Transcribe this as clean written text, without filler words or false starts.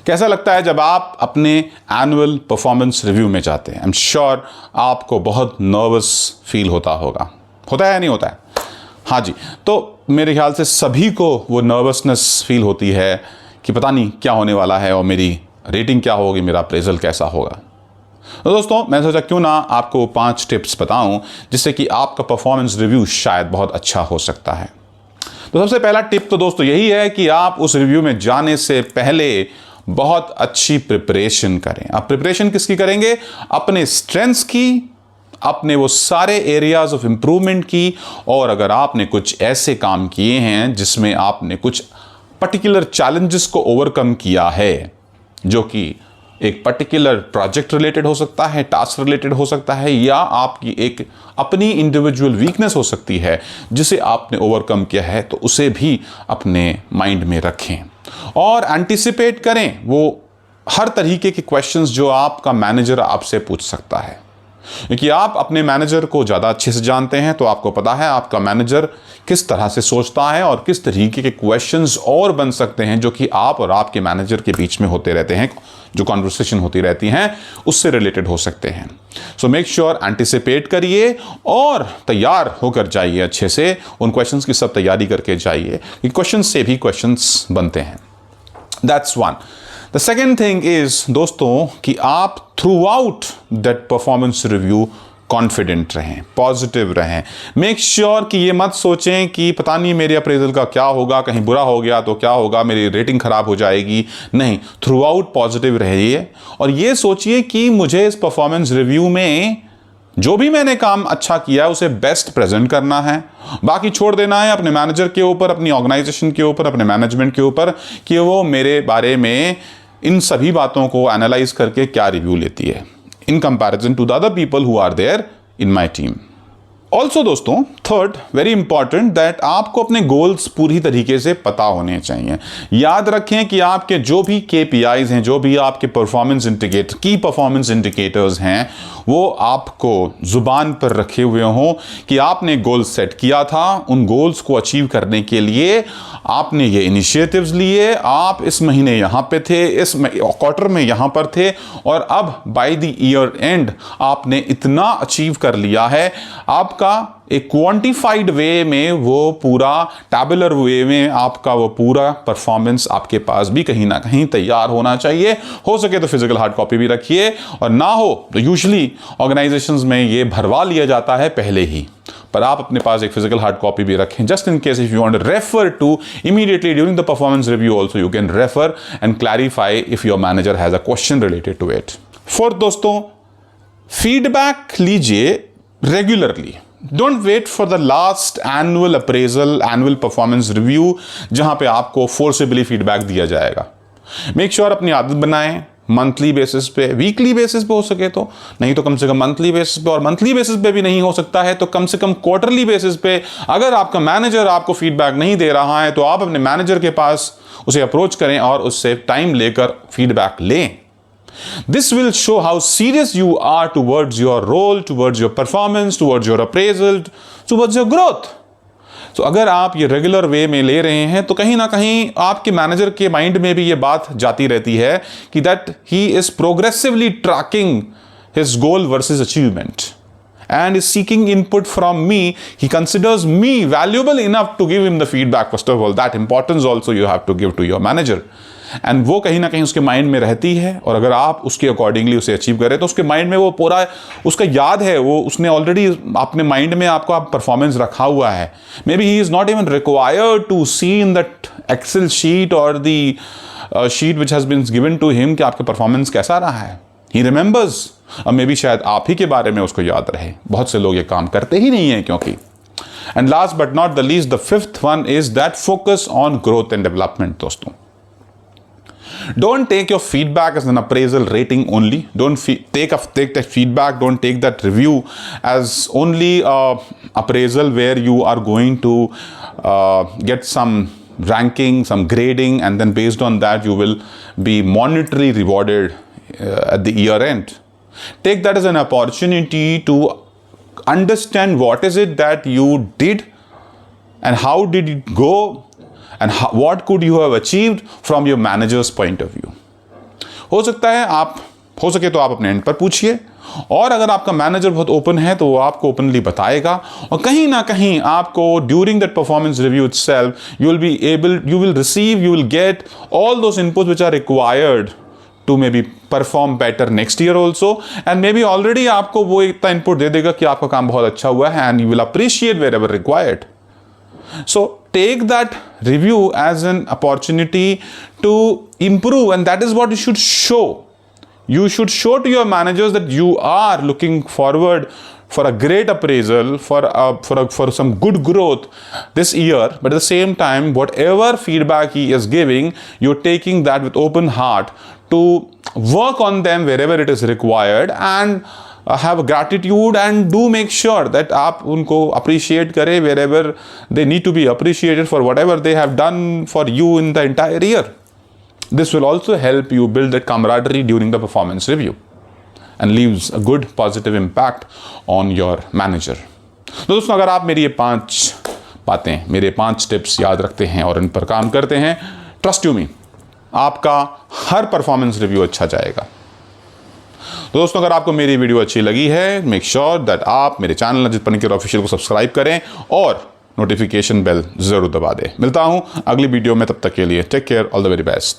कैसा लगता है जब आप अपने एनुअल परफॉर्मेंस रिव्यू में जाते हैं? आई एम श्योर आपको बहुत नर्वस फील होता होगा। होता है या नहीं होता है? हाँ जी। तो मेरे ख्याल से सभी को वो नर्वसनेस फील होती है कि पता नहीं क्या होने वाला है और मेरी रेटिंग क्या होगी, मेरा अप्रेजल कैसा होगा। तो दोस्तों, मैं सोचा क्यों ना आपको 5 टिप्स बताऊं जिससे कि आपका परफॉर्मेंस रिव्यू शायद बहुत अच्छा हो सकता है। तो सबसे पहला टिप तो दोस्तों यही है कि आप उस रिव्यू में जाने से पहले बहुत अच्छी प्रिपरेशन करें। आप प्रिपरेशन किसकी करेंगे? अपने स्ट्रेंथ्स की, अपने वो सारे एरियाज ऑफ इंप्रूवमेंट की, और अगर आपने कुछ ऐसे काम किए हैं जिसमें आपने कुछ पर्टिकुलर चैलेंजेस को ओवरकम किया है, जो कि एक पर्टिकुलर प्रोजेक्ट रिलेटेड हो सकता है, टास्क रिलेटेड हो सकता है, या आपकी एक अपनी इंडिविजुअल वीकनेस हो सकती है जिसे आपने ओवरकम किया है, तो उसे भी अपने माइंड में रखें और एंटिसिपेट करें वो हर तरीके के क्वेश्चंस जो आपका मैनेजर आपसे पूछ सकता है। क्योंकि आप अपने मैनेजर को ज़्यादा अच्छे से जानते हैं, तो आपको पता है आपका मैनेजर किस तरह से सोचता है और किस तरीके के क्वेश्चंस और बन सकते हैं जो कि आप और आपके मैनेजर के बीच में होते रहते हैं, जो कॉन्वर्सेशन होती रहती हैं उससे रिलेटेड हो सकते हैं। सो मेक श्योर एंटिसिपेट करिए और तैयार होकर जाइए अच्छे से। उन क्वेश्चंस की सब तैयारी करके जाइए कि क्वेश्चंस से भी क्वेश्चंस बनते हैं। That's one. The second thing is दोस्तों कि आप through out that performance review confident रहें, पॉजिटिव रहें। मेक श्योर कि ये मत सोचें कि पता नहीं मेरे अप्रेजल का क्या होगा, कहीं बुरा हो गया तो क्या होगा, मेरी रेटिंग खराब हो जाएगी। नहीं, थ्रू आउट पॉजिटिव रहिए और ये सोचिए कि मुझे इस परफॉर्मेंस रिव्यू में जो भी मैंने काम अच्छा किया है उसे बेस्ट प्रेजेंट करना है। बाकी छोड़ देना है अपने मैनेजर के ऊपर, अपनी ऑर्गेनाइजेशन के ऊपर, अपने मैनेजमेंट के ऊपर कि वो मेरे बारे में इन सभी बातों को एनालाइज करके क्या रिव्यू लेती है in comparison to the other people who are there in my team. Also दोस्तों, थर्ड वेरी इंपॉर्टेंट दैट आपको अपने गोल्स पूरी तरीके से पता होने चाहिए। याद रखें कि आपके जो भी KPIs हैं, जो भी आपके परफॉर्मेंस इंडिकेटर, की परफॉर्मेंस इंडिकेटर्स हैं, वो आपको जुबान पर रखे हुए हों कि आपने गोल सेट किया था। उन गोल्स को अचीव करने के लिए आपने ये इनिशिएटिव्स लिए, आप इस महीने यहाँ पे थे, इस क्वार्टर में यहाँ पर थे, और अब बाय द ईयर एंड आपने इतना अचीव कर लिया है। आपका एक क्वांटिफाइड वे में, वो पूरा टैबुलर वे में आपका वो पूरा परफॉर्मेंस आपके पास भी कहीं ना कहीं तैयार होना चाहिए। हो सके तो फिजिकल हार्ड कॉपी भी रखिए, और ना हो तो यूजुअली ऑर्गेनाइजेशंस में ये भरवा लिया जाता है पहले ही, पर आप अपने पास एक फिजिकल हार्ड कॉपी भी रखें just in case if you want to refer to immediately during the performance review. Also you can refer and clarify if your manager has a question related to it. Fourth दोस्तों, feedback लीजिए regularly. Don't wait for the last annual appraisal, annual performance review जहां पे आपको forcibly feedback दिया जाएगा। Make sure अपनी आदत बनाएं, मंथली बेसिस पे, वीकली बेसिस पे हो सके तो, नहीं तो कम से कम मंथली बेसिस पे, और मंथली बेसिस पे भी नहीं हो सकता है तो कम से कम क्वार्टरली बेसिस पे। अगर आपका मैनेजर आपको फीडबैक नहीं दे रहा है तो आप अपने मैनेजर के पास उसे अप्रोच करें और उससे टाइम लेकर फीडबैक लें। This will show how serious you are towards your role, towards your performance, towards your appraisal, towards your growth. So अगर आप ये रेगुलर वे में ले रहे हैं तो कहीं ना कहीं आपके मैनेजर के माइंड में भी ये बात जाती रहती है कि that he is progressively tracking his goal versus achievement and is seeking input from me. He considers me valuable enough to give him the feedback. First of all, that importance also you have to give to your manager. And वो कहीं ना कहीं उसके mind में रहती है, और अगर आप उसके अकॉर्डिंगली उसे अचीव करें तो उसके माइंड में वो पूरा उसका याद है, वो उसने ऑलरेडी अपने माइंड में आपका परफॉर्मेंस रखा हुआ है। Maybe he is not even required to see in that excel sheet और the sheet which has been given to him कि आपका परफॉर्मेंस कैसा रहा है। ही रिमेंबर्स, और मे बी शायद आप ही के बारे में उसको याद रहे। बहुत से लोग ये काम करते ही नहीं है क्योंकि। And last but not the least, the fifth one is that focus on growth and development. दोस्तों, don't take your feedback as an appraisal rating only. Don't take that feedback, don't take that review as only appraisal where you are going to get some ranking, some grading, and then based on that you will be monetarily rewarded at the year end. Take that as an opportunity to understand what is it that you did and how did it go, and what could you have achieved from your manager's point of view. हो सकता है आप, हो सके तो आप अपने and पर पूछिए, और अगर आपका मैनेजर बहुत ओपन है तो वो आपको ओपनली बताएगा, और कहीं ना कहीं आपको during that performance review itself you will receive, you will get all those inputs which are required to may be perform better next year also, and may be already आपको वो इतना इनपुट दे देगा कि आपका काम बहुत अच्छा हुआ है, and you will appreciate wherever required. So take that review as an opportunity to improve, and that is what you should show. You should show to your managers that you are looking forward for a great appraisal, for some good growth this year, but at the same time, whatever feedback he is giving, you're taking that with open heart to work on them wherever it is required, and have gratitude, and do make sure that आप उनको appreciate करें wherever they need to be appreciated for whatever they have done for you in the entire year. This will also help you build that camaraderie during the performance review and leaves a good positive impact on your manager. तो दोस्तों, अगर आप मेरी ये 5 बातें, मेरे 5 tips याद रखते हैं और इन पर काम करते हैं, ट्रस्ट यू मी, आपका हर परफॉर्मेंस रिव्यू अच्छा जाएगा. तो दोस्तों, अगर आपको मेरी वीडियो अच्छी लगी है, मेक श्योर दैट आप मेरे चैनल अजित पनिकर ऑफिशियल को सब्सक्राइब करें और नोटिफिकेशन बेल जरूर दबा दें. मिलता हूं अगली वीडियो में, तब तक के लिए take care, all the very best.